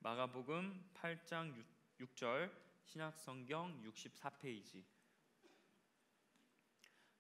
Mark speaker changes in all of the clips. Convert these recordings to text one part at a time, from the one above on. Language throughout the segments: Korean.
Speaker 1: 마가복음 8장 6절, 신약성경 64페이지.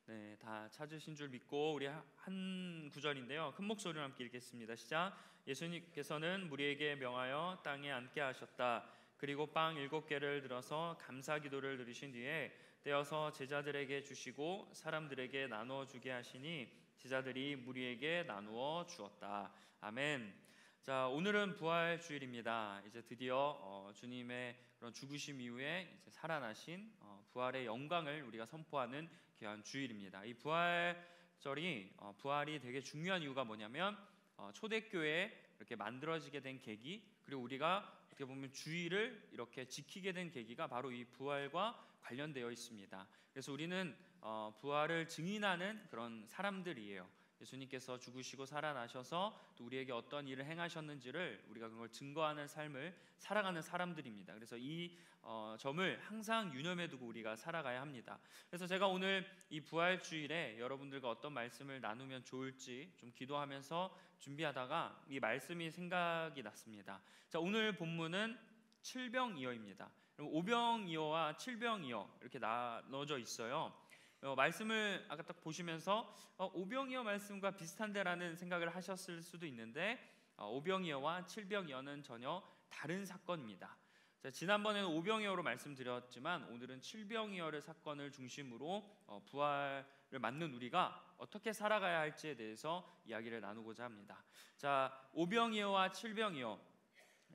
Speaker 1: 네, 다 찾으신 줄 믿고 우리 한 구절인데요, 큰 목소리로 함께 읽겠습니다. 시작. 예수님께서는 무리에게 명하여 땅에 앉게 하셨다. 그리고 빵 7개를 들어서 감사 기도를 드리신 뒤에 떼어서 제자들에게 주시고 사람들에게 나누어 주게 하시니 제자들이 무리에게 나누어 주었다. 아멘. 자, 오늘은 부활 주일입니다. 이제 드디어 주님의 그런 죽으심 이후에 이제 살아나신 부활의 영광을 우리가 선포하는 귀한 주일입니다. 이 부활절이 부활이 되게 중요한 이유가 뭐냐면 초대교회 이렇게 만들어지게 된 계기, 그리고 우리가 어떻게 보면 주일을 이렇게 지키게 된 계기가 바로 이 부활과 관련되어 있습니다. 그래서 우리는 부활을 증인하는 그런 사람들이에요. 예수님께서 죽으시고 살아나셔서 또 우리에게 어떤 일을 행하셨는지를 우리가 그걸 증거하는 삶을 살아가는 사람들입니다. 그래서 이 점을 항상 유념해 두고 우리가 살아가야 합니다. 그래서 제가 오늘 이 부활주일에 여러분들과 어떤 말씀을 나누면 좋을지 좀 기도하면서 준비하다가 이 말씀이 생각이 났습니다. 자, 오늘 본문은 칠병이어입니다. 오병이어와 칠병이어 이렇게 나눠져 있어요. 말씀을 아까 딱 보시면서 오병이어 말씀과 비슷한데라는 생각을 하셨을 수도 있는데 오병이어와 칠병이어는 전혀 다른 사건입니다. 자, 지난번에는 오병이어로 말씀드렸지만 오늘은 칠병이어를 사건을 중심으로 부활을 맞는 우리가 어떻게 살아가야 할지에 대해서 이야기를 나누고자 합니다. 자, 오병이어와 칠병이어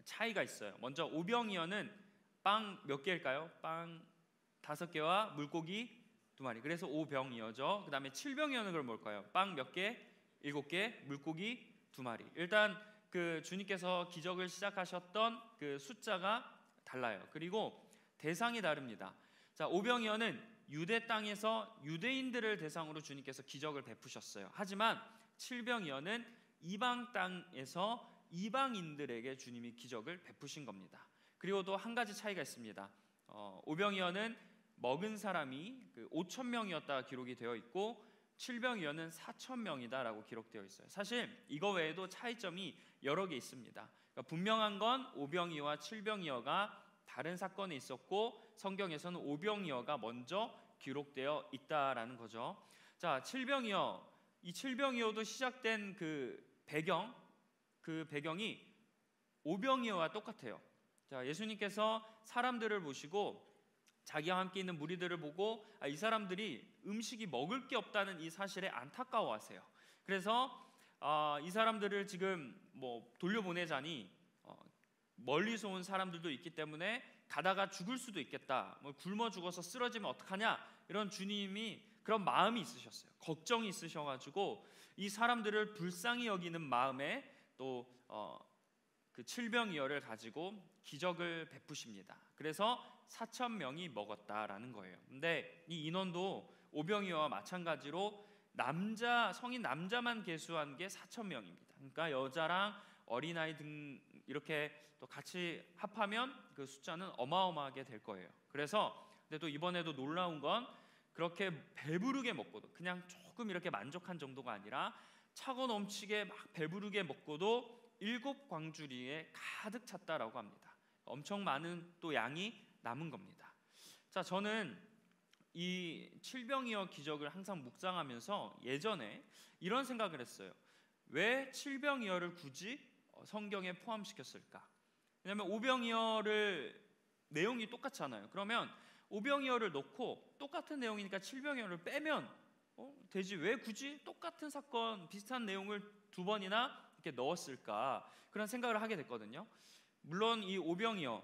Speaker 1: 차이가 있어요. 먼저 오병이어는 빵 몇 개일까요? 빵 5개와 물고기 2마리. 그래서 오병이어죠. 그 다음에 칠병이어는 그럼 뭘까요? 빵 몇 개? 7개, 물고기 2마리. 일단 그 주님께서 기적을 시작하셨던 그 숫자가 달라요. 그리고 대상이 다릅니다. 자, 오병이어는 유대 땅에서 유대인들을 대상으로 주님께서 기적을 베푸셨어요. 하지만 칠병이어는 이방 땅에서 이방인들에게 주님이 기적을 베푸신 겁니다. 그리고 또 한 가지 차이가 있습니다. 오병이어는 먹은 사람이 5,000명이었다 기록이 되어 있고 칠병이어는 4,000명이다라고 기록되어 있어요. 사실 이거 외에도 차이점이 여러 개 있습니다. 그러니까 분명한 건 오병이어와 칠병이어가 다른 사건에 있었고 성경에서는 오병이어가 먼저 기록되어 있다라는 거죠. 자, 칠병이어, 이 칠병이어도 시작된 그 배경이 오병이어와 똑같아요. 자, 예수님께서 사람들을 보시고 자기와 함께 있는 무리들을 보고 이 사람들이 음식이 먹을 게 없다는 이 사실에 안타까워하세요. 그래서 이 사람들을 지금 돌려보내자니 멀리서 온 사람들도 있기 때문에 가다가 죽을 수도 있겠다, 굶어 죽어서 쓰러지면 어떡하냐, 이런 주님이 그런 마음이 있으셨어요. 걱정이 있으셔가지고 이 사람들을 불쌍히 여기는 마음에 또 그 칠병이어를 가지고 기적을 베푸십니다. 그래서 4,000명이 먹었다라는 거예요. 근데 이 인원도 오병이어와 마찬가지로 성인 남자만 계수한 게 4,000명입니다. 그러니까 여자랑 어린아이 등 이렇게 또 같이 합하면 그 숫자는 어마어마하게 될 거예요. 그래서 근데 또 이번에도 놀라운 건 그렇게 배부르게 먹고도 그냥 조금 이렇게 만족한 정도가 아니라 차고 넘치게 막 배부르게 먹고도 7광주리에 가득 찼다라고 합니다. 엄청 많은 또 양이 남은 겁니다. 자, 저는 이 칠병이어 기적을 항상 묵상하면서 예전에 이런 생각을 했어요. 왜 칠병이어를 굳이 성경에 포함시켰을까? 왜냐하면 오병이어를 내용이 똑같잖아요. 그러면 오병이어를 넣고 똑같은 내용이니까 칠병이어를 빼면 되지, 왜 굳이 똑같은 사건 비슷한 내용을 2번이나 이렇게 넣었을까, 그런 생각을 하게 됐거든요. 물론 이 오병이어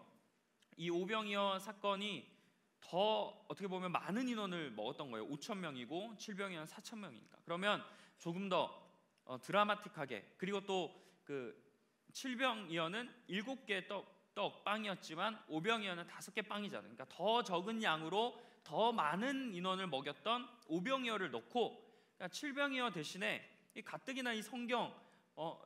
Speaker 1: 사건이 더 어떻게 보면 많은 인원을 먹었던 거예요. 5,000명이고 칠병이어는 4,000명이니까. 그러면 조금 더 드라마틱하게, 그리고 또 그 칠병이어는 7개 떡 빵이었지만 오병이어는 5개 빵이잖아요. 그러니까 더 적은 양으로 더 많은 인원을 먹였던 오병이어를 넣고, 그러니까 칠병이어 대신에 이 가뜩이나 이 성경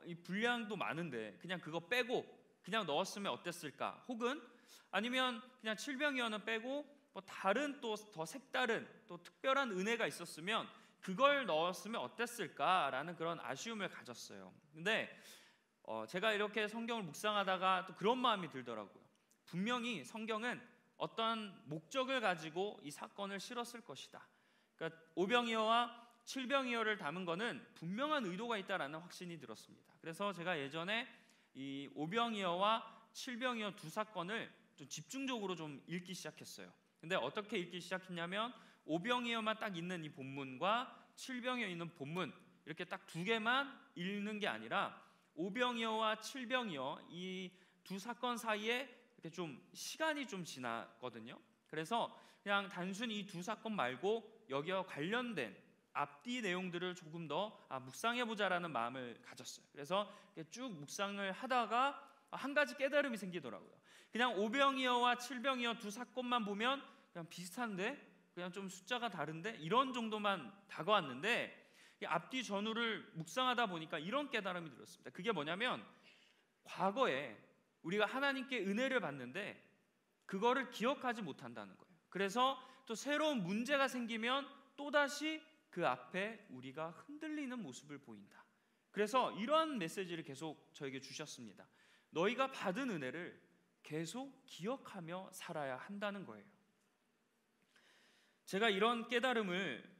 Speaker 1: 이 분량도 많은데 그냥 그거 빼고 그냥 넣었으면 어땠을까? 혹은 아니면 그냥 칠병이어는 빼고 다른 또 더 색다른 또 특별한 은혜가 있었으면 그걸 넣었으면 어땠을까라는 그런 아쉬움을 가졌어요. 근데 제가 이렇게 성경을 묵상하다가 또 그런 마음이 들더라고요. 분명히 성경은 어떤 목적을 가지고 이 사건을 실었을 것이다. 그러니까 오병이어와 칠병이어를 담은 거는 분명한 의도가 있다라는 확신이 들었습니다. 그래서 제가 예전에 이 오병이어와 칠병이어 두 사건을 좀 집중적으로 좀 읽기 시작했어요. 근데 어떻게 읽기 시작했냐면 오병이어만 딱 있는 이 본문과 칠병이어 있는 본문 이렇게 딱 두 개만 읽는 게 아니라 오병이어와 칠병이어 이 두 사건 사이에 이렇게 좀 시간이 좀 지났거든요. 그래서 그냥 단순히 이 두 사건 말고 여기와 관련된 앞뒤 내용들을 조금 더 묵상해보자라는 마음을 가졌어요. 그래서 쭉 묵상을 하다가 한 가지 깨달음이 생기더라고요. 그냥 오병이어와 칠병이어 두 사건만 보면 그냥 비슷한데, 그냥 좀 숫자가 다른데 이런 정도만 다가왔는데 앞뒤 전후를 묵상하다 보니까 이런 깨달음이 들었습니다. 그게 뭐냐면 과거에 우리가 하나님께 은혜를 받는데 그거를 기억하지 못한다는 거예요. 그래서 또 새로운 문제가 생기면 또다시 그 앞에 우리가 흔들리는 모습을 보인다. 그래서 이러한 메시지를 계속 저에게 주셨습니다. 너희가 받은 은혜를 계속 기억하며 살아야 한다는 거예요. 제가 이런 깨달음을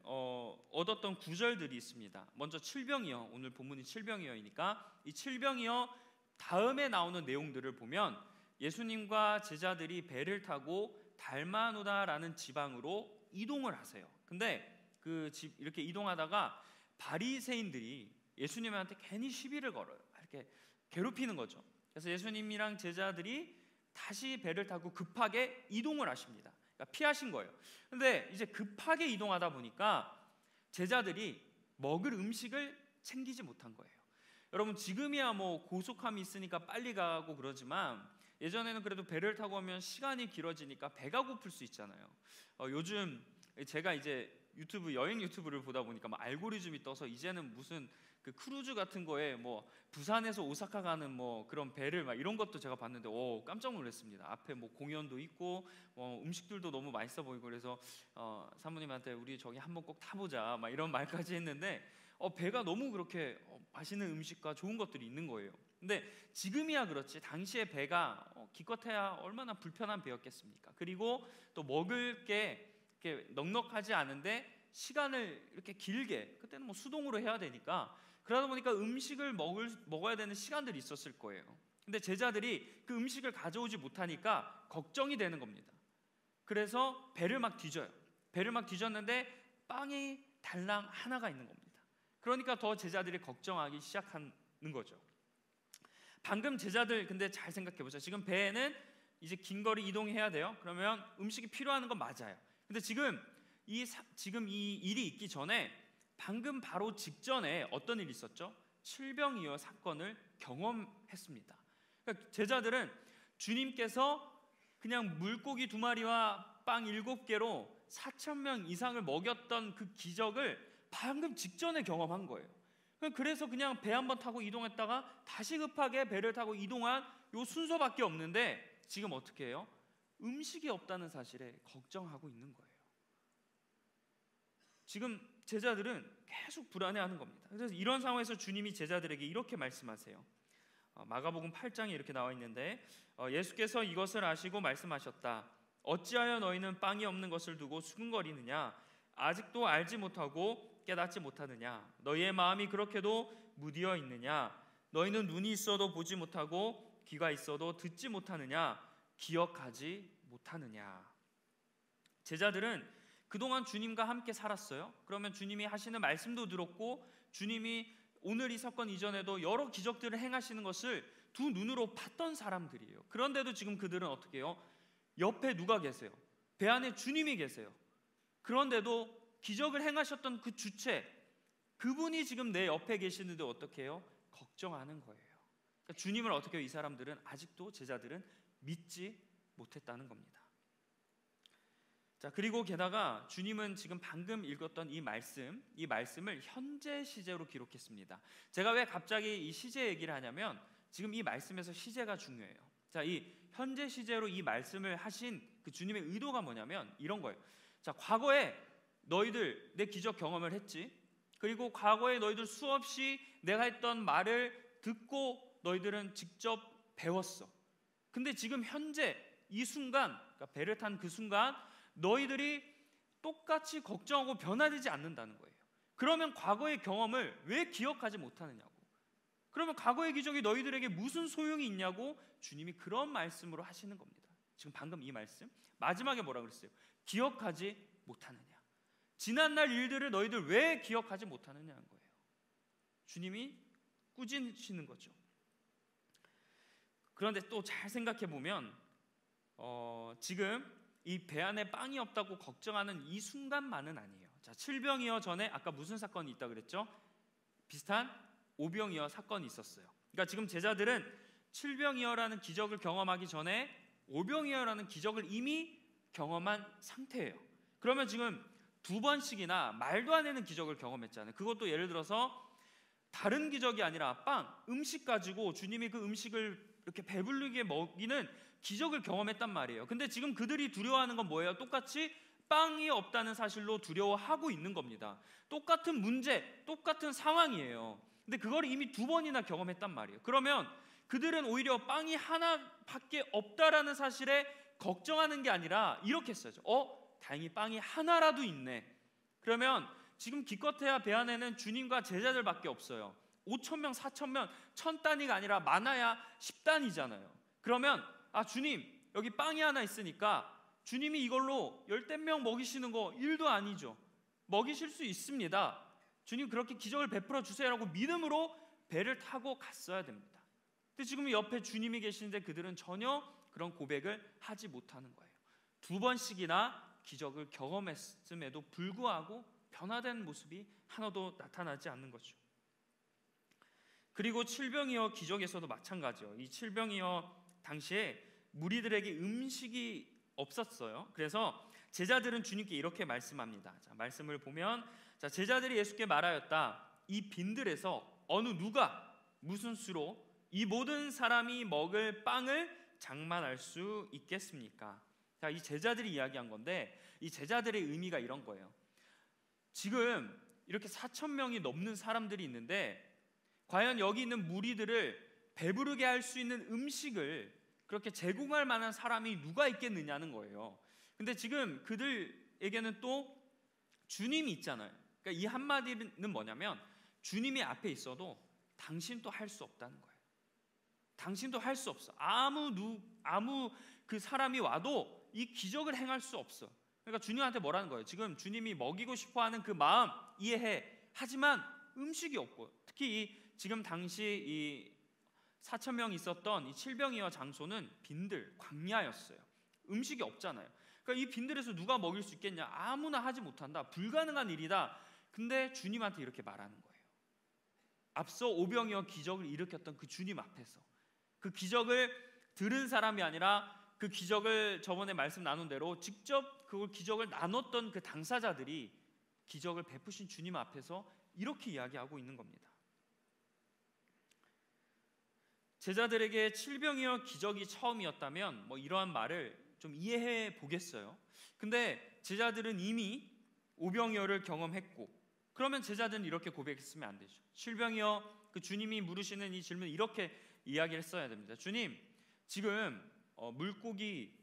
Speaker 1: 얻었던 구절들이 있습니다. 먼저 칠병이어, 오늘 본문이 칠병이어이니까 이 칠병이어 다음에 나오는 내용들을 보면 예수님과 제자들이 배를 타고 달마누다라는 지방으로 이동을 하세요. 근데 그 집 이렇게 이동하다가 바리새인들이 예수님한테 괜히 시비를 걸어요. 이렇게 괴롭히는 거죠. 그래서 예수님이랑 제자들이 다시 배를 타고 급하게 이동을 하십니다. 그러니까 피하신 거예요. 근데 이제 급하게 이동하다 보니까 제자들이 먹을 음식을 챙기지 못한 거예요. 여러분 지금이야 뭐 고속함이 있으니까 빨리 가고 그러지만 예전에는 그래도 배를 타고 오면 시간이 길어지니까 배가 고플 수 있잖아요. 요즘 제가 이제 여행 유튜브를 보다 보니까 막 알고리즘이 떠서 이제는 무슨 그 크루즈 같은 거에 뭐 부산에서 오사카 가는 뭐 그런 배를 막 이런 것도 제가 봤는데 깜짝 놀랐습니다. 앞에 뭐 공연도 있고 음식들도 너무 맛있어 보이고 그래서 사모님한테 우리 저기 한번 꼭 타보자 막 이런 말까지 했는데 배가 너무 그렇게 맛있는 음식과 좋은 것들이 있는 거예요. 근데 지금이야 그렇지 당시에 배가 기껏해야 얼마나 불편한 배였겠습니까? 그리고 또 먹을 게 이렇게 넉넉하지 않은데 시간을 이렇게 길게 그때는 뭐 수동으로 해야 되니까 그러다 보니까 음식을 먹어야 되는 시간들이 있었을 거예요. 근데 제자들이 그 음식을 가져오지 못하니까 걱정이 되는 겁니다. 그래서 배를 막 뒤져요. 배를 막 뒤졌는데 빵이 달랑 하나가 있는 겁니다. 그러니까 더 제자들이 걱정하기 시작하는 거죠. 방금 제자들 근데 잘 생각해 보세요. 지금 배에는 이제 긴 거리 이동해야 돼요. 그러면 음식이 필요한 건 맞아요. 근데 지금 이 일이 있기 전에 방금 바로 직전에 어떤 일이 있었죠? 칠병이어 사건을 경험했습니다. 그러니까 제자들은 주님께서 그냥 물고기 2마리와 빵 7개로 4,000명 이상을 먹였던 그 기적을 방금 직전에 경험한 거예요. 그래서 그냥 배 한번 타고 이동했다가 다시 급하게 배를 타고 이동한 요 순서밖에 없는데 지금 어떻게 해요? 음식이 없다는 사실에 걱정하고 있는 거예요. 지금 제자들은 계속 불안해하는 겁니다. 그래서 이런 상황에서 주님이 제자들에게 이렇게 말씀하세요. 마가복음 8장에 이렇게 나와 있는데 예수께서 이것을 아시고 말씀하셨다. 어찌하여 너희는 빵이 없는 것을 두고 수군거리느냐? 아직도 알지 못하고 깨닫지 못하느냐? 너희의 마음이 그렇게도 무디어 있느냐? 너희는 눈이 있어도 보지 못하고 귀가 있어도 듣지 못하느냐? 기억하지 못하느냐? 제자들은 그동안 주님과 함께 살았어요. 그러면 주님이 하시는 말씀도 들었고 주님이 오늘 이 사건 이전에도 여러 기적들을 행하시는 것을 두 눈으로 봤던 사람들이에요. 그런데도 지금 그들은 어떻게 해요? 옆에 누가 계세요? 배 안에 주님이 계세요. 그런데도 기적을 행하셨던 그 주체, 그분이 지금 내 옆에 계시는데 어떻게 해요? 걱정하는 거예요. 그러니까 주님을 어떻게 해요? 이 사람들은 아직도 제자들은 믿지 못했다는 겁니다. 자, 그리고 게다가 주님은 지금 방금 읽었던 이 말씀을 현재 시제로 기록했습니다. 제가 왜 갑자기 이 시제 얘기를 하냐면 지금 이 말씀에서 시제가 중요해요. 자, 이 현재 시제로 이 말씀을 하신 그 주님의 의도가 뭐냐면 이런 거예요. 자, 과거에 너희들 내 기적 경험을 했지. 그리고 과거에 너희들 수없이 내가 했던 말을 듣고 너희들은 직접 배웠어. 근데 지금 현재 이 순간, 그러니까 배를 탄 그 순간 너희들이 똑같이 걱정하고 변화되지 않는다는 거예요. 그러면 과거의 경험을 왜 기억하지 못하느냐고. 그러면 과거의 기적이 너희들에게 무슨 소용이 있냐고 주님이 그런 말씀으로 하시는 겁니다. 지금 방금 이 말씀 마지막에 뭐라 그랬어요? 기억하지 못하느냐. 지난날 일들을 너희들 왜 기억하지 못하느냐는 거예요. 주님이 꾸짖으시는 거죠. 그런데 또 잘 생각해 보면 지금 이 배 안에 빵이 없다고 걱정하는 이 순간만은 아니에요. 자, 칠병이어 전에 아까 무슨 사건이 있다 그랬죠? 비슷한 오병이어 사건이 있었어요. 그러니까 지금 제자들은 칠병이어라는 기적을 경험하기 전에 오병이어라는 기적을 이미 경험한 상태예요. 그러면 지금 두 번씩이나 말도 안 되는 기적을 경험했잖아요. 그것도 예를 들어서 다른 기적이 아니라 빵, 음식 가지고 주님이 그 음식을 이렇게 배부르게 먹이는 기적을 경험했단 말이에요. 근데 지금 그들이 두려워하는 건 뭐예요? 똑같이 빵이 없다는 사실로 두려워하고 있는 겁니다. 똑같은 문제, 똑같은 상황이에요. 근데 그걸 이미 두 번이나 경험했단 말이에요. 그러면 그들은 오히려 빵이 하나밖에 없다라는 사실에 걱정하는 게 아니라 이렇게 했어요. 다행히 빵이 하나라도 있네. 그러면 지금 기껏해야 배 안에는 주님과 제자들밖에 없어요. 5,000명, 4,000명, 1,000단위가 아니라 많아야 10단위잖아요. 그러면 주님 여기 빵이 하나 있으니까 주님이 이걸로 10명 먹이시는 거 일도 아니죠. 먹이실 수 있습니다. 주님 그렇게 기적을 베풀어 주세요라고 믿음으로 배를 타고 갔어야 됩니다. 근데 지금 옆에 주님이 계시는데 그들은 전혀 그런 고백을 하지 못하는 거예요. 두 번씩이나 기적을 경험했음에도 불구하고 변화된 모습이 하나도 나타나지 않는 거죠. 그리고 칠병이어 기적에서도 마찬가지예요. 이 칠병이어 당시에 무리들에게 음식이 없었어요. 그래서 제자들은 주님께 이렇게 말씀합니다. 자, 말씀을 보면 제자들이 예수께 말하였다. 이 빈들에서 어느 누가 무슨 수로 이 모든 사람이 먹을 빵을 장만할 수 있겠습니까? 자, 이 제자들이 이야기한 건데 이 제자들의 의미가 이런 거예요. 지금 이렇게 4,000명이 넘는 사람들이 있는데 과연 여기 있는 무리들을 배부르게 할 수 있는 음식을 그렇게 제공할 만한 사람이 누가 있겠느냐는 거예요. 근데 지금 그들에게는 또 주님이 있잖아요. 그러니까 이 한마디는 뭐냐면 주님이 앞에 있어도 당신도 할 수 없다는 거예요. 당신도 할 수 없어. 아무 그 사람이 와도 이 기적을 행할 수 없어. 그러니까 주님한테 뭐라는 거예요? 지금 주님이 먹이고 싶어하는 그 마음 이해해. 하지만 음식이 없고 특히 지금 당시 이 4,000명 있었던 이 칠병이어 장소는 빈들, 광야였어요. 음식이 없잖아요. 그러니까 이 빈들에서 누가 먹일 수 있겠냐? 아무나 하지 못한다. 불가능한 일이다. 근데 주님한테 이렇게 말하는 거예요. 앞서 오병이어 기적을 일으켰던 그 주님 앞에서 그 기적을 들은 사람이 아니라 그 기적을 저번에 말씀 나눈 대로 직접 그 기적을 나눴던 그 당사자들이 기적을 베푸신 주님 앞에서 이렇게 이야기하고 있는 겁니다. 제자들에게 칠병이어 기적이 처음이었다면 이러한 말을 좀 이해해 보겠어요. 근데 제자들은 이미 오병이어를 경험했고 그러면 제자들은 이렇게 고백했으면 안 되죠. 칠병이어 그 주님이 물으시는 이 질문 이렇게 이야기를 했어야 됩니다. 주님 지금 물고기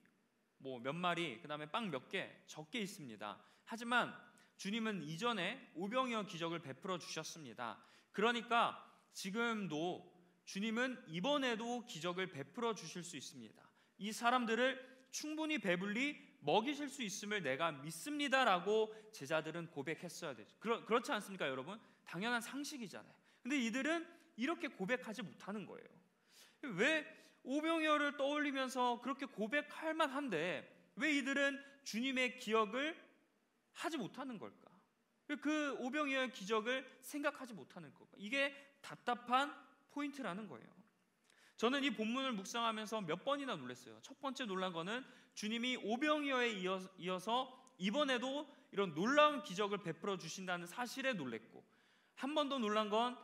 Speaker 1: 몇 마리 그다음에 빵 몇 개 적게 있습니다. 하지만 주님은 이전에 오병이어 기적을 베풀어 주셨습니다. 그러니까 지금도 주님은 이번에도 기적을 베풀어 주실 수 있습니다. 이 사람들을 충분히 배불리 먹이실 수 있음을 내가 믿습니다라고 제자들은 고백했어야 되죠. 그렇지 않습니까, 여러분? 당연한 상식이잖아요. 근데 이들은 이렇게 고백하지 못하는 거예요. 왜 오병이어를 떠올리면서 그렇게 고백할 만한데 왜 이들은 주님의 기억을 하지 못하는 걸까? 그 오병이어의 기적을 생각하지 못하는 걸까? 이게 답답한 포인트라는 거예요. 저는 이 본문을 묵상하면서 몇 번이나 놀랐어요. 첫 번째 놀란 거는 주님이 오병이어에 이어서 이번에도 이런 놀라운 기적을 베풀어 주신다는 사실에 놀랬고 한 번 더 놀란 건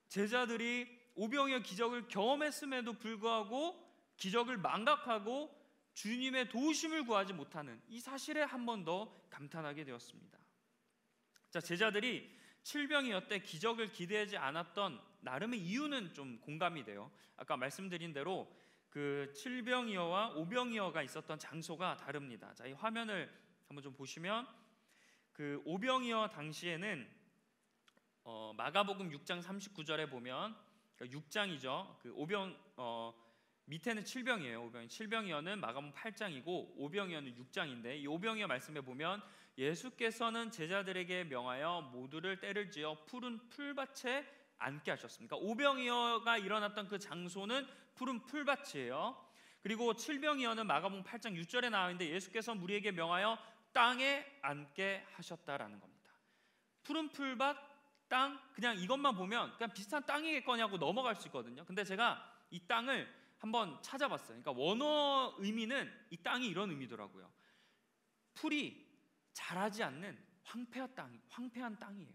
Speaker 1: 제자들이 오병이어 기적을 경험했음에도 불구하고 기적을 망각하고 주님의 도우심을 구하지 못하는 이 사실에 한 번 더 감탄하게 되었습니다. 자, 제자들이 칠병이었대 기적을 기대하지 않았던 나름의 이유는 좀 공감이 돼요. 아까 말씀드린 대로 그 칠병이어와 오병이어가 있었던 장소가 다릅니다. 자, 이 화면을 한번 좀 보시면 그 오병이어 당시에는 마가복음 6장 39절에 보면, 그러니까 6장이죠. 그 밑에는 칠병이에요. 칠병이어는 마가복음 8장이고 오병이어는 6장인데, 이 오병이어 말씀에 보면 예수께서는 제자들에게 명하여 모두를 떼를 지어 푸른 풀밭에 앉게 하셨습니다. 오병이어가 일어났던 그 장소는 푸른 풀밭이에요. 그리고 칠병이어는 마가복음 8장 6절에 나와 있는데 예수께서 무리에게 명하여 땅에 앉게 하셨다라는 겁니다. 푸른 풀밭, 땅, 그냥 이것만 보면 그냥 비슷한 땅이겠거냐고 넘어갈 수 있거든요. 근데 제가 이 땅을 한번 찾아봤어요. 그러니까 원어 의미는 이 땅이 이런 의미더라고요. 풀이 자라지 않는 황폐한 땅이에요.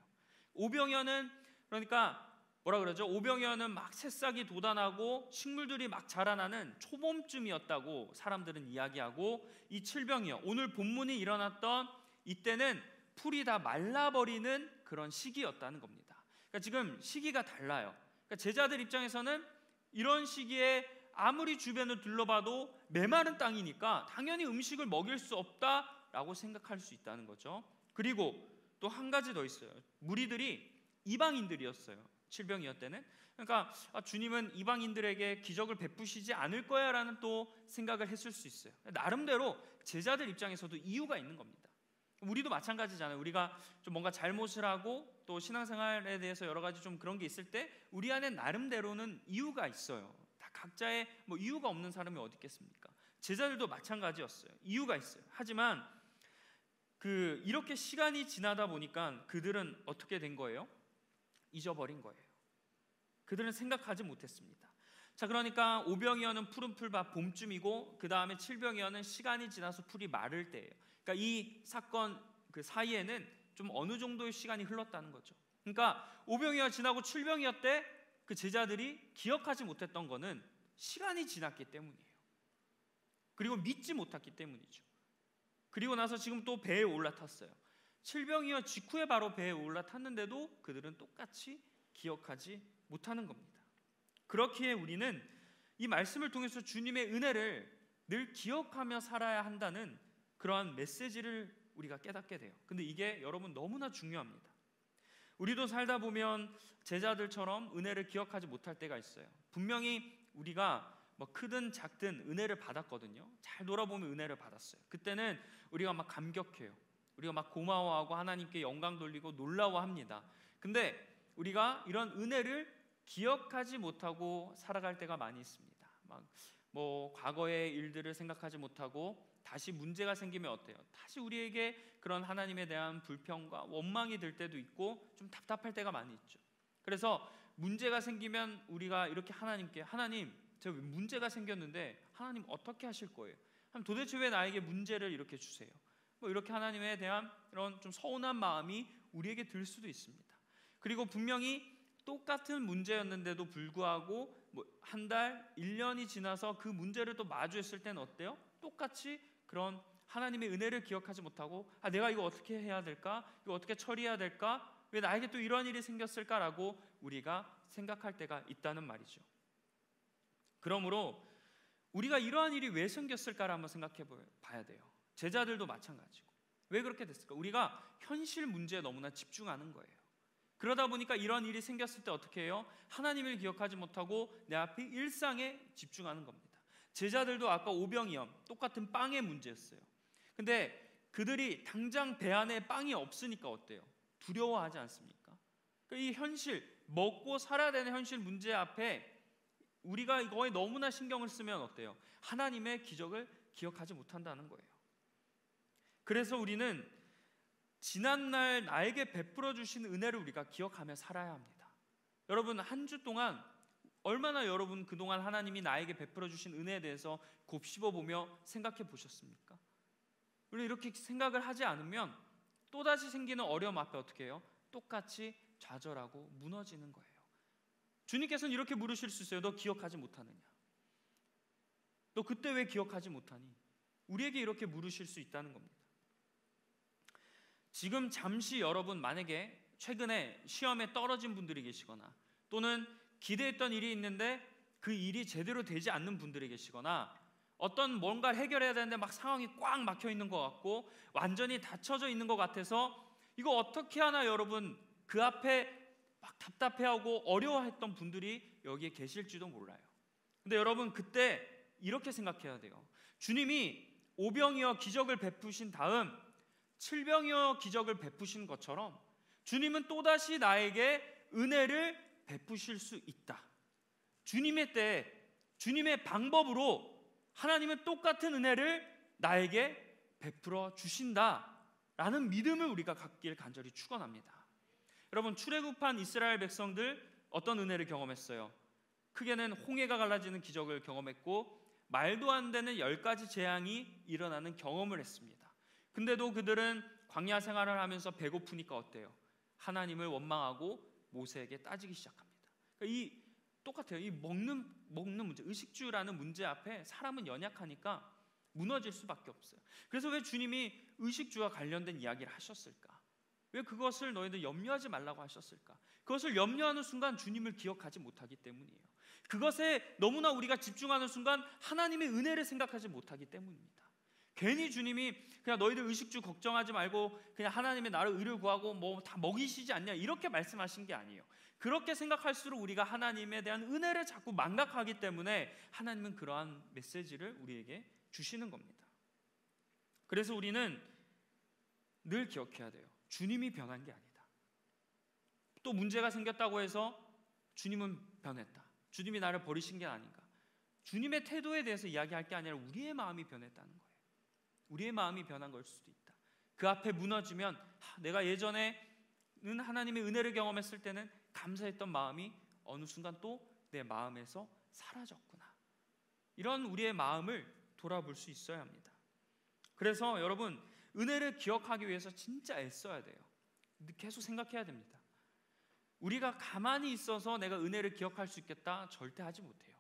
Speaker 1: 오병이어는 그러니까 뭐라 그러죠? 오병이어는 막 새싹이 돋아나고 식물들이 막 자라나는 초봄쯤이었다고 사람들은 이야기하고, 이 칠병이어, 오늘 본문이 일어났던 이때는 풀이 다 말라버리는 그런 시기였다는 겁니다. 그러니까 지금 시기가 달라요. 그러니까 제자들 입장에서는 이런 시기에 아무리 주변을 둘러봐도 메마른 땅이니까 당연히 음식을 먹일 수 없다라고 생각할 수 있다는 거죠. 그리고 또 한 가지 더 있어요. 무리들이 이방인들이었어요. 칠병이어 때는. 그러니까 주님은 이방인들에게 기적을 베푸시지 않을 거야 라는 또 생각을 했을 수 있어요. 나름대로 제자들 입장에서도 이유가 있는 겁니다. 우리도 마찬가지잖아요. 우리가 좀 뭔가 잘못을 하고 또 신앙생활에 대해서 여러 가지 좀 그런 게 있을 때 우리 안에 나름대로는 이유가 있어요. 다 각자의 뭐 이유가 없는 사람이 어디 있겠습니까? 제자들도 마찬가지였어요. 이유가 있어요. 하지만 이렇게 시간이 지나다 보니까 그들은 어떻게 된 거예요? 잊어버린 거예요. 그들은 생각하지 못했습니다. 자, 그러니까 오병이어는 푸른 풀밭 봄쯤이고 그 다음에 칠병이어는 시간이 지나서 풀이 마를 때예요. 그러니까 이 사건 그 사이에는 좀 어느 정도의 시간이 흘렀다는 거죠. 그러니까 오병이어 지나고 칠병이어 때 그 제자들이 기억하지 못했던 거는 시간이 지났기 때문이에요. 그리고 믿지 못했기 때문이죠. 그리고 나서 지금 또 배에 올라탔어요. 칠병이어 직후에 바로 배에 올라탔는데도 그들은 똑같이 기억하지 못하는 겁니다. 그렇기에 우리는 이 말씀을 통해서 주님의 은혜를 늘 기억하며 살아야 한다는 그러한 메시지를 우리가 깨닫게 돼요. 근데 이게 여러분 너무나 중요합니다. 우리도 살다 보면 제자들처럼 은혜를 기억하지 못할 때가 있어요. 분명히 우리가 뭐 크든 작든 은혜를 받았거든요. 잘 돌아보면 은혜를 받았어요. 그때는 우리가 막 감격해요. 우리가 막 고마워하고 하나님께 영광 돌리고 놀라워합니다. 근데 우리가 이런 은혜를 기억하지 못하고 살아갈 때가 많이 있습니다. 막 뭐 과거의 일들을 생각하지 못하고 다시 문제가 생기면 어때요? 다시 우리에게 그런 하나님에 대한 불평과 원망이 들 때도 있고 좀 답답할 때가 많이 있죠. 그래서 문제가 생기면 우리가 이렇게 하나님께, 하나님, 저 문제가 생겼는데 하나님 어떻게 하실 거예요? 도대체 왜 나에게 문제를 이렇게 주세요? 뭐 이렇게 하나님에 대한 그런 좀 서운한 마음이 우리에게 들 수도 있습니다. 그리고 분명히 똑같은 문제였는데도 불구하고 뭐 한 달, 1년이 지나서 그 문제를 또 마주했을 때는 어때요? 똑같이 그런 하나님의 은혜를 기억하지 못하고 내가 이거 어떻게 해야 될까? 이거 어떻게 처리해야 될까? 왜 나에게 또 이런 일이 생겼을까라고 우리가 생각할 때가 있다는 말이죠. 그러므로 우리가 이러한 일이 왜 생겼을까를 한번 생각해 봐야 돼요. 제자들도 마찬가지고. 왜 그렇게 됐을까? 우리가 현실 문제에 너무나 집중하는 거예요. 그러다 보니까 이런 일이 생겼을 때 어떻게 해요? 하나님을 기억하지 못하고 내 앞에 일상에 집중하는 겁니다. 제자들도 아까 오병이어 똑같은 빵의 문제였어요. 근데 그들이 당장 배 안에 빵이 없으니까 어때요? 두려워하지 않습니까? 그러니까 이 현실, 먹고 살아야 되는 현실 문제 앞에 우리가 이거에 너무나 신경을 쓰면 어때요? 하나님의 기적을 기억하지 못한다는 거예요. 그래서 우리는 지난날 나에게 베풀어 주신 은혜를 우리가 기억하며 살아야 합니다. 여러분 한 주 동안 얼마나 여러분 그동안 하나님이 나에게 베풀어 주신 은혜에 대해서 곱씹어 보며 생각해 보셨습니까? 우리 이렇게 생각을 하지 않으면 또다시 생기는 어려움 앞에 어떻게 해요? 똑같이 좌절하고 무너지는 거예요. 주님께서는 이렇게 물으실 수 있어요. 너 기억하지 못하느냐? 너 그때 왜 기억하지 못하니? 우리에게 이렇게 물으실 수 있다는 겁니다. 지금 잠시 여러분 만약에 최근에 시험에 떨어진 분들이 계시거나, 또는 기대했던 일이 있는데 그 일이 제대로 되지 않는 분들이 계시거나, 어떤 뭔가를 해결해야 되는데 막 상황이 꽉 막혀 있는 것 같고 완전히 닫혀져 있는 것 같아서 이거 어떻게 하나 여러분 그 앞에 막 답답해하고 어려워했던 분들이 여기에 계실지도 몰라요. 근데 여러분 그때 이렇게 생각해야 돼요. 주님이 오병이어 기적을 베푸신 다음 칠병이어 기적을 베푸신 것처럼 주님은 또다시 나에게 은혜를 베푸실 수 있다. 주님의 때, 주님의 방법으로 하나님은 똑같은 은혜를 나에게 베풀어 주신다라는 믿음을 우리가 갖길 간절히 축원합니다. 여러분, 출애굽한 이스라엘 백성들 어떤 은혜를 경험했어요? 크게는 홍해가 갈라지는 기적을 경험했고 말도 안 되는 10가지 재앙이 일어나는 경험을 했습니다. 근데도 그들은 광야 생활을 하면서 배고프니까 어때요? 하나님을 원망하고 모세에게 따지기 시작합니다. 그러니까 똑같아요. 이 먹는 문제, 의식주라는 문제 앞에 사람은 연약하니까 무너질 수밖에 없어요. 그래서 왜 주님이 의식주와 관련된 이야기를 하셨을까? 왜 그것을 너희들 염려하지 말라고 하셨을까? 그것을 염려하는 순간 주님을 기억하지 못하기 때문이에요. 그것에 너무나 우리가 집중하는 순간 하나님의 은혜를 생각하지 못하기 때문입니다. 괜히 주님이 그냥 너희들 의식주 걱정하지 말고 그냥 하나님의 나를 의를 구하고 뭐 다 먹이시지 않냐 이렇게 말씀하신 게 아니에요. 그렇게 생각할수록 우리가 하나님에 대한 은혜를 자꾸 망각하기 때문에 하나님은 그러한 메시지를 우리에게 주시는 겁니다. 그래서 우리는 늘 기억해야 돼요. 주님이 변한 게 아니다. 또 문제가 생겼다고 해서 주님은 변했다, 주님이 나를 버리신 게 아닌가, 주님의 태도에 대해서 이야기할 게 아니라 우리의 마음이 변했다는 거예요. 우리의 마음이 변한 걸 수도 있다. 그 앞에 무너지면 내가 예전에는 하나님의 은혜를 경험했을 때는 감사했던 마음이 어느 순간 또 내 마음에서 사라졌구나. 이런 우리의 마음을 돌아볼 수 있어야 합니다. 그래서 여러분, 은혜를 기억하기 위해서 진짜 애써야 돼요. 계속 생각해야 됩니다. 우리가 가만히 있어서 내가 은혜를 기억할 수 있겠다? 절대 하지 못해요.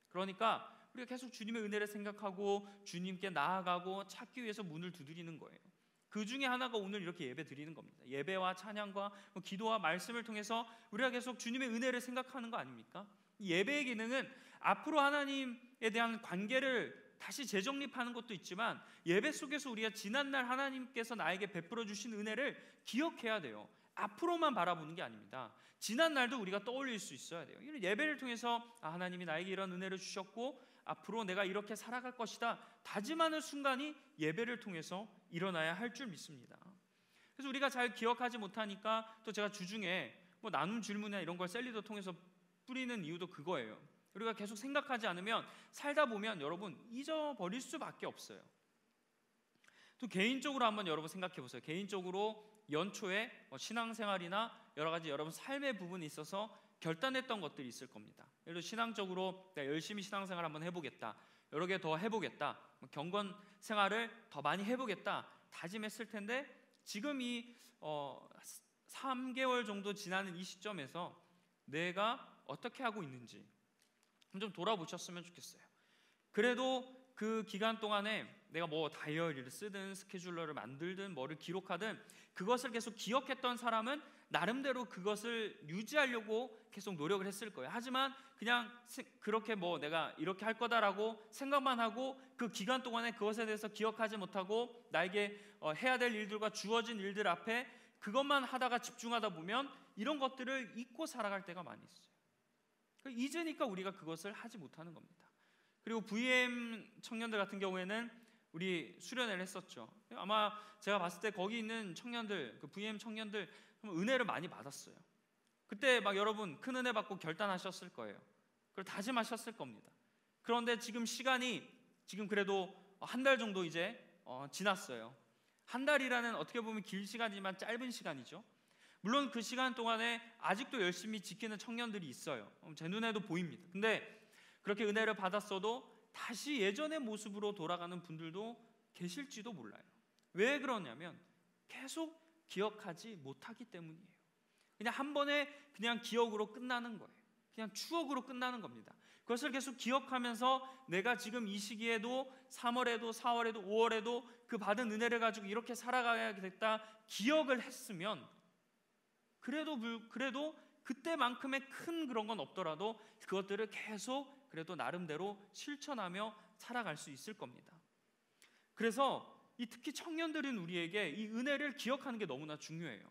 Speaker 1: 그러니까 우리가 계속 주님의 은혜를 생각하고 주님께 나아가고 찾기 위해서 문을 두드리는 거예요. 그 중에 하나가 오늘 이렇게 예배 드리는 겁니다. 예배와 찬양과 기도와 말씀을 통해서 우리가 계속 주님의 은혜를 생각하는 거 아닙니까? 이 예배의 기능은 앞으로 하나님에 대한 관계를 다시 재정립하는 것도 있지만 예배 속에서 우리가 지난날 하나님께서 나에게 베풀어 주신 은혜를 기억해야 돼요. 앞으로만 바라보는 게 아닙니다. 지난날도 우리가 떠올릴 수 있어야 돼요. 예배를 통해서 하나님이 나에게 이런 은혜를 주셨고 앞으로 내가 이렇게 살아갈 것이다 다짐하는 순간이 예배를 통해서 일어나야 할 줄 믿습니다. 그래서 우리가 잘 기억하지 못하니까 또 제가 주중에 나눔 질문이나 이런 걸 셀리더 통해서 뿌리는 이유도 그거예요. 우리가 계속 생각하지 않으면 살다 보면 여러분 잊어버릴 수밖에 없어요. 또 개인적으로 한번 여러분 생각해 보세요. 개인적으로 연초에 신앙생활이나 여러 가지 여러분 삶의 부분에 있어서 결단했던 것들이 있을 겁니다. 예를 들어 신앙적으로 내가 열심히 신앙생활 한번 해보겠다, 여러 개 더 해보겠다, 경건 생활을 더 많이 해보겠다 다짐했을 텐데 지금 이 3개월 정도 지나는 이 시점에서 내가 어떻게 하고 있는지 좀 돌아보셨으면 좋겠어요. 그래도 그 기간 동안에 내가 다이어리를 쓰든 스케줄러를 만들든 뭐를 기록하든 그것을 계속 기억했던 사람은 나름대로 그것을 유지하려고 계속 노력을 했을 거예요. 하지만 그냥 그렇게 내가 이렇게 할 거다라고 생각만 하고 그 기간 동안에 그것에 대해서 기억하지 못하고 나에게 해야 될 일들과 주어진 일들 앞에 그것만 하다가 집중하다 보면 이런 것들을 잊고 살아갈 때가 많이 있어요. 잊으니까 우리가 그것을 하지 못하는 겁니다. 그리고 VM 청년들 같은 경우에는 우리 수련회를 했었죠. 아마 제가 봤을 때 거기 있는 청년들, 그 VM 청년들 은혜를 많이 받았어요. 그때 여러분 큰 은혜 받고 결단하셨을 거예요. 그걸 다짐하셨을 겁니다. 그런데 지금 시간이 지금 그래도 한 달 정도 이제 지났어요. 한 달이라는 어떻게 보면 긴 시간이지만 짧은 시간이죠. 물론 그 시간 동안에 아직도 열심히 지키는 청년들이 있어요. 제 눈에도 보입니다. 근데 그렇게 은혜를 받았어도 다시 예전의 모습으로 돌아가는 분들도 계실지도 몰라요. 왜 그러냐면 계속 기억하지 못하기 때문이에요. 그냥 한 번에 그냥 기억으로 끝나는 거예요. 그냥 추억으로 끝나는 겁니다. 그것을 계속 기억하면서 내가 지금 이 시기에도 3월에도 4월에도 5월에도 그 받은 은혜를 가지고 이렇게 살아가야겠다 기억을 했으면 그래도 그때만큼의 큰 그런 건 없더라도 그것들을 계속 그래도 나름대로 실천하며 살아갈 수 있을 겁니다. 그래서 특히 청년들인 우리에게 이 은혜를 기억하는 게 너무나 중요해요.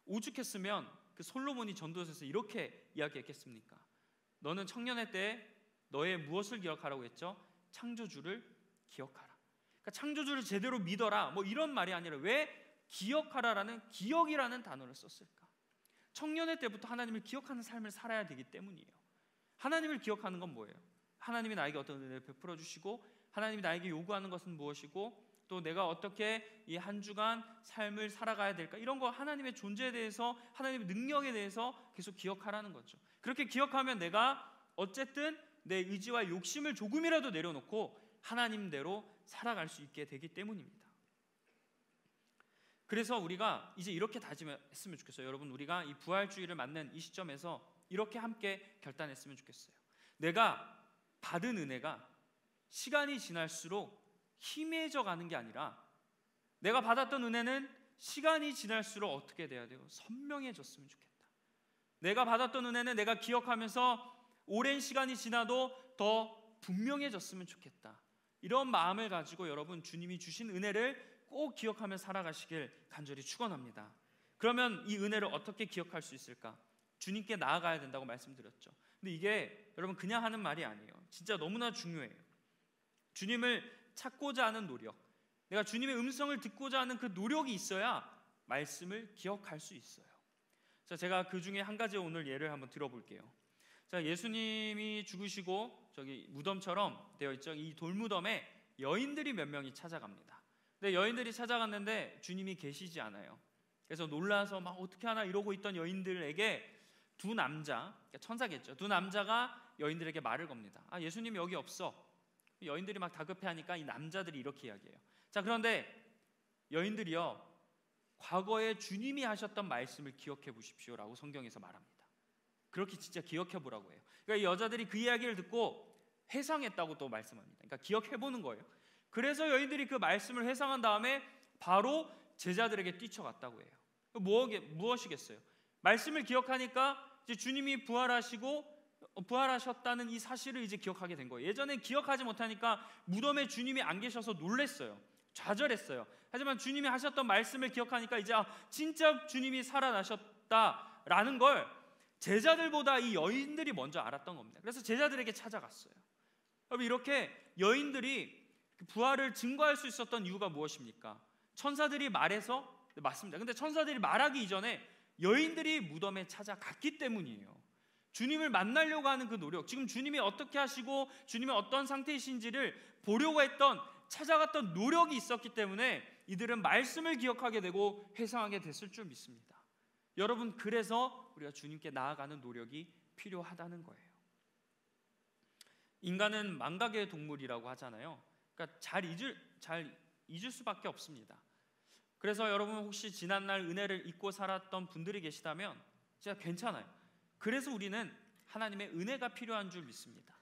Speaker 1: 오죽했으면 그 솔로몬이 전도서에서 이렇게 이야기했겠습니까? 너는 청년의 때에 너의 무엇을 기억하라고 했죠? 창조주를 기억하라. 그러니까 창조주를 제대로 믿어라, 뭐 이런 말이 아니라 왜 기억하라라는 기억이라는 단어를 썼을까? 청년의 때부터 하나님을 기억하는 삶을 살아야 되기 때문이에요. 하나님을 기억하는 건 뭐예요? 하나님이 나에게 어떤 은혜를 베풀어 주시고, 하나님이 나에게 요구하는 것은 무엇이고, 또 내가 어떻게 이 한 주간 삶을 살아가야 될까, 이런 거 하나님의 존재에 대해서, 하나님의 능력에 대해서 계속 기억하라는 거죠. 그렇게 기억하면 내가 어쨌든 내 의지와 욕심을 조금이라도 내려놓고 하나님대로 살아갈 수 있게 되기 때문입니다. 그래서 우리가 이제 이렇게 다짐했으면 좋겠어요. 여러분, 우리가 이 부활주의를 맞는 이 시점에서 이렇게 함께 결단했으면 좋겠어요. 내가 받은 은혜가 시간이 지날수록 희미해져 가는 게 아니라, 내가 받았던 은혜는 시간이 지날수록 어떻게 돼야 돼요? 선명해졌으면 좋겠다. 내가 받았던 은혜는 내가 기억하면서 오랜 시간이 지나도 더 분명해졌으면 좋겠다. 이런 마음을 가지고 여러분, 주님이 주신 은혜를 꼭 기억하며 살아가시길 간절히 축원합니다. 그러면 이 은혜를 어떻게 기억할 수 있을까? 주님께 나아가야 된다고 말씀드렸죠. 근데 이게 여러분 그냥 하는 말이 아니에요. 진짜 너무나 중요해요. 주님을 찾고자 하는 노력, 내가 주님의 음성을 듣고자 하는 그 노력이 있어야 말씀을 기억할 수 있어요. 자, 제가 그 중에 한 가지 오늘 예를 한번 들어볼게요. 자, 예수님이 죽으시고 저기 무덤처럼 되어 있죠. 이 돌무덤에 여인들이 몇 명이 찾아갑니다. 근데 여인들이 찾아갔는데 주님이 계시지 않아요. 그래서 놀라서 막 어떻게 하나 이러고 있던 여인들에게 두 남자, 그러니까 천사겠죠, 두 남자가 여인들에게 말을 겁니다. 아, 예수님 여기 없어. 여인들이 막 다급해하니까 이 남자들이 이렇게 이야기해요. 자, 그런데 여인들이요, 과거에 주님이 하셨던 말씀을 기억해 보십시오라고 성경에서 말합니다. 그렇게 진짜 기억해 보라고 해요. 그러니까 이 여자들이 그 이야기를 듣고 회상했다고 또 말씀합니다. 그러니까 기억해 보는 거예요. 그래서 여인들이 그 말씀을 회상한 다음에 바로 제자들에게 뛰쳐갔다고 해요. 무엇이겠어요? 말씀을 기억하니까 이제 주님이 부활하셨다는 이 사실을 이제 기억하게 된 거예요. 예전엔 기억하지 못하니까 무덤에 주님이 안 계셔서 놀랬어요. 좌절했어요. 하지만 주님이 하셨던 말씀을 기억하니까 이제 진짜 주님이 살아나셨다라는 걸 제자들보다 이 여인들이 먼저 알았던 겁니다. 그래서 제자들에게 찾아갔어요. 여러분, 이렇게 여인들이 부활을 증거할 수 있었던 이유가 무엇입니까? 천사들이 말해서, 맞습니다. 근데 천사들이 말하기 이전에 여인들이 무덤에 찾아갔기 때문이에요. 주님을 만나려고 하는 그 노력, 지금 주님이 어떻게 하시고 주님이 어떤 상태이신지를 보려고 했던, 찾아갔던 노력이 있었기 때문에 이들은 말씀을 기억하게 되고 회상하게 됐을 줄 믿습니다. 여러분, 그래서 우리가 주님께 나아가는 노력이 필요하다는 거예요. 인간은 망각의 동물이라고 하잖아요. 그러니까 잘 잊을 수밖에 없습니다. 그래서 여러분, 혹시 지난날 은혜를 잊고 살았던 분들이 계시다면 진짜 괜찮아요. 그래서 우리는 하나님의 은혜가 필요한 줄 믿습니다.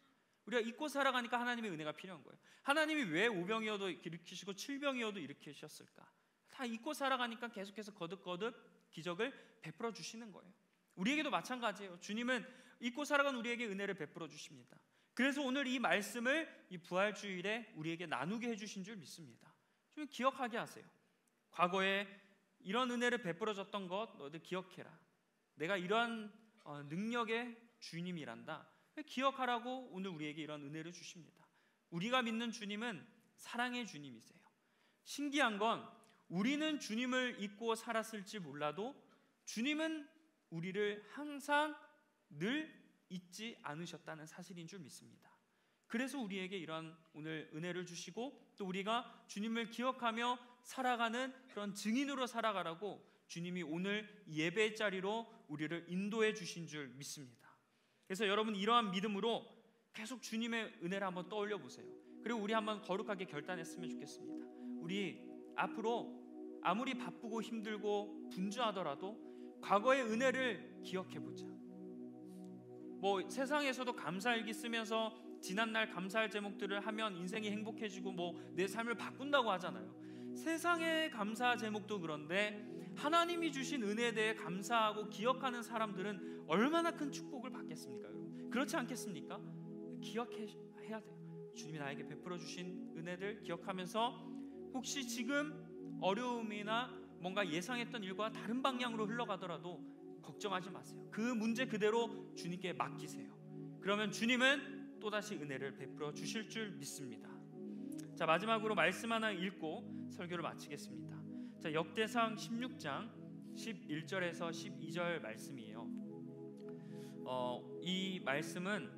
Speaker 1: 우리가 잊고 살아가니까 하나님의 은혜가 필요한 거예요. 하나님이 왜 오병이어도 일으키시고 칠병이어도 일으키셨을까? 다 잊고 살아가니까 계속해서 거듭거듭 기적을 베풀어 주시는 거예요. 우리에게도 마찬가지예요. 주님은 잊고 살아간 우리에게 은혜를 베풀어 주십니다. 그래서 오늘 이 말씀을 이 부활주일에 우리에게 나누게 해주신 줄 믿습니다. 좀 기억하게 하세요. 과거에 이런 은혜를 베풀어 줬던 것 너희들 기억해라. 내가 이러한 능력의 주님이란다. 기억하라고 오늘 우리에게 이런 은혜를 주십니다. 우리가 믿는 주님은 사랑의 주님이세요. 신기한 건 우리는 주님을 잊고 살았을지 몰라도 주님은 우리를 항상 늘 잊지 않으셨다는 사실인 줄 믿습니다. 그래서 우리에게 이런 오늘 은혜를 주시고, 또 우리가 주님을 기억하며 살아가는 그런 증인으로 살아가라고 주님이 오늘 예배의 자리로 우리를 인도해 주신 줄 믿습니다. 그래서 여러분, 이러한 믿음으로 계속 주님의 은혜를 한번 떠올려 보세요. 그리고 우리 한번 거룩하게 결단했으면 좋겠습니다. 우리 앞으로 아무리 바쁘고 힘들고 분주하더라도 과거의 은혜를 기억해 보자. 뭐 세상에서도 감사일기 쓰면서 지난날 감사할 제목들을 하면 인생이 행복해지고 뭐 내 삶을 바꾼다고 하잖아요. 세상의 감사 제목도 그런데 하나님이 주신 은혜에 대해 감사하고 기억하는 사람들은 얼마나 큰 축복을 받겠습니까, 여러분? 그렇지 않겠습니까? 기억해야 돼요. 주님이 나에게 베풀어 주신 은혜들 기억하면서 혹시 지금 어려움이나 뭔가 예상했던 일과 다른 방향으로 흘러가더라도 걱정하지 마세요. 그 문제 그대로 주님께 맡기세요. 그러면 주님은 또다시 은혜를 베풀어 주실 줄 믿습니다. 자, 마지막으로 말씀 하나 읽고 설교를 마치겠습니다. 자, 역대상 16장 11절에서 12절 말씀이에요. 이 말씀은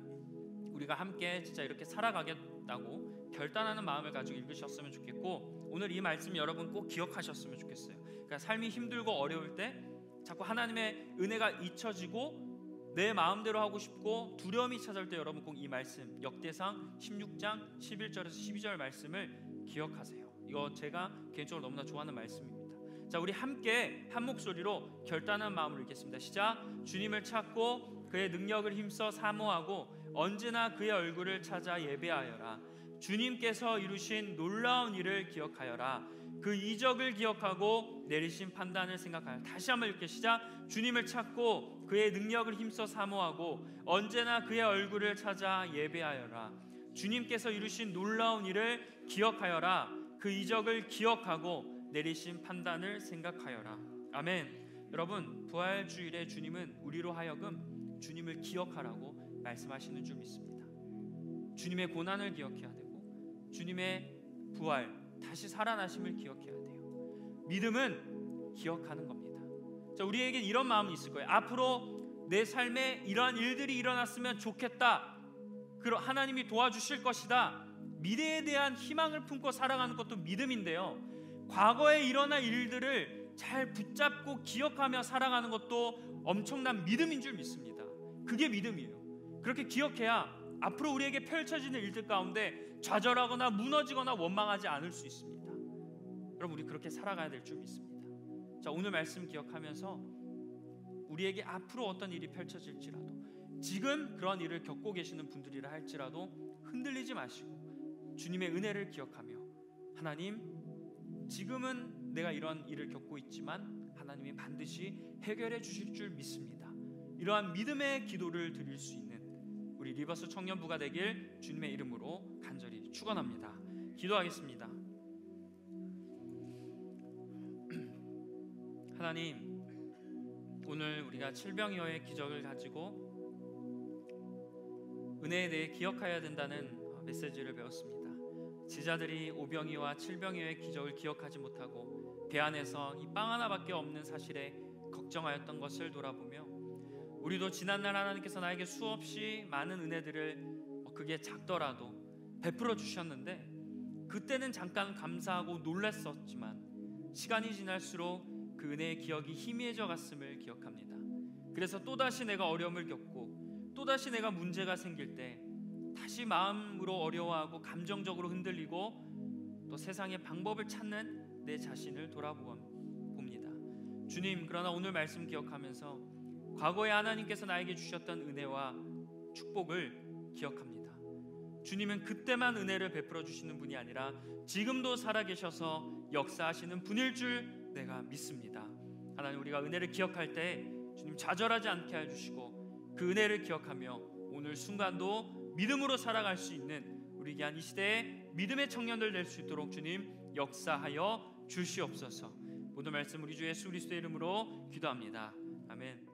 Speaker 1: 우리가 함께 진짜 이렇게 살아가겠다고 결단하는 마음을 가지고 읽으셨으면 좋겠고, 오늘 이 말씀 여러분 꼭 기억하셨으면 좋겠어요. 그러니까 삶이 힘들고 어려울 때 자꾸 하나님의 은혜가 잊혀지고 내 마음대로 하고 싶고 두려움이 찾아올 때 여러분 꼭 이 말씀 역대상 16장 11절에서 12절 말씀을 기억하세요. 이거 제가 개인적으로 너무나 좋아하는 말씀입니다. 자, 우리 함께 한 목소리로 결단한 마음으로 읽겠습니다. 시작. 주님을 찾고 그의 능력을 힘써 사모하고 언제나 그의 얼굴을 찾아 예배하여라. 주님께서 이루신 놀라운 일을 기억하여라. 그 이적을 기억하고 내리신 판단을 생각하여. 다시 한번 읽게. 시작. 주님을 찾고 그의 능력을 힘써 사모하고 언제나 그의 얼굴을 찾아 예배하여라. 주님께서 이루신 놀라운 일을 기억하여라. 그 이적을 기억하고 내리신 판단을 생각하여라. 아멘. 여러분, 부활주일에 주님은 우리로 하여금 주님을 기억하라고 말씀하시는 줄 믿습니다. 주님의 고난을 기억해야 되고 주님의 부활, 다시 살아나심을 기억해야 돼요. 믿음은 기억하는 겁니다. 자, 우리에게 이런 마음이 있을 거예요. 앞으로 내 삶에 이러한 일들이 일어났으면 좋겠다. 그럼 하나님이 도와주실 것이다. 미래에 대한 희망을 품고 살아가는 것도 믿음인데요, 과거에 일어난 일들을 잘 붙잡고 기억하며 살아가는 것도 엄청난 믿음인 줄 믿습니다. 그게 믿음이에요. 그렇게 기억해야 앞으로 우리에게 펼쳐지는 일들 가운데 좌절하거나 무너지거나 원망하지 않을 수 있습니다. 여러분, 우리 그렇게 살아가야 될 줄 믿습니다. 자, 오늘 말씀 기억하면서 우리에게 앞으로 어떤 일이 펼쳐질지라도, 지금 그런 일을 겪고 계시는 분들이라 할지라도 흔들리지 마시고 주님의 은혜를 기억하며, 하나님, 지금은 내가 이런 일을 겪고 있지만 하나님이 반드시 해결해 주실 줄 믿습니다. 이러한 믿음의 기도를 드릴 수 있는 우리 리버스 청년부가 되길 주님의 이름으로 간절히 축원합니다. 기도하겠습니다. 하나님, 오늘 우리가 칠병이어의 기적을 가지고 은혜에 대해 기억해야 된다는 메시지를 배웠습니다. 제자들이 오병이어와 칠병이어의 기적을 기억하지 못하고 배 안에서 이 빵 하나밖에 없는 사실에 걱정하였던 것을 돌아보며, 우리도 지난날 하나님께서 나에게 수없이 많은 은혜들을 그게 작더라도 베풀어 주셨는데 그때는 잠깐 감사하고 놀랐었지만 시간이 지날수록 그 은혜의 기억이 희미해져 갔음을 기억합니다. 그래서 또다시 내가 어려움을 겪고 또다시 내가 문제가 생길 때 다시 마음으로 어려워하고 감정적으로 흔들리고 또 세상의 방법을 찾는 내 자신을 돌아봅니다. 주님, 그러나 오늘 말씀 기억하면서 과거에 하나님께서 나에게 주셨던 은혜와 축복을 기억합니다. 주님은 그때만 은혜를 베풀어 주시는 분이 아니라 지금도 살아계셔서 역사하시는 분일 줄 내가 믿습니다. 하나님, 우리가 은혜를 기억할 때 주님 좌절하지 않게 해주시고 그 은혜를 기억하며 오늘 순간도 믿음으로 살아갈 수 있는 우리 귀한 이 시대의 믿음의 청년들 될 수 있도록 주님 역사하여 주시옵소서. 모든 말씀 우리 주 예수 그리스도의 이름으로 기도합니다. 아멘.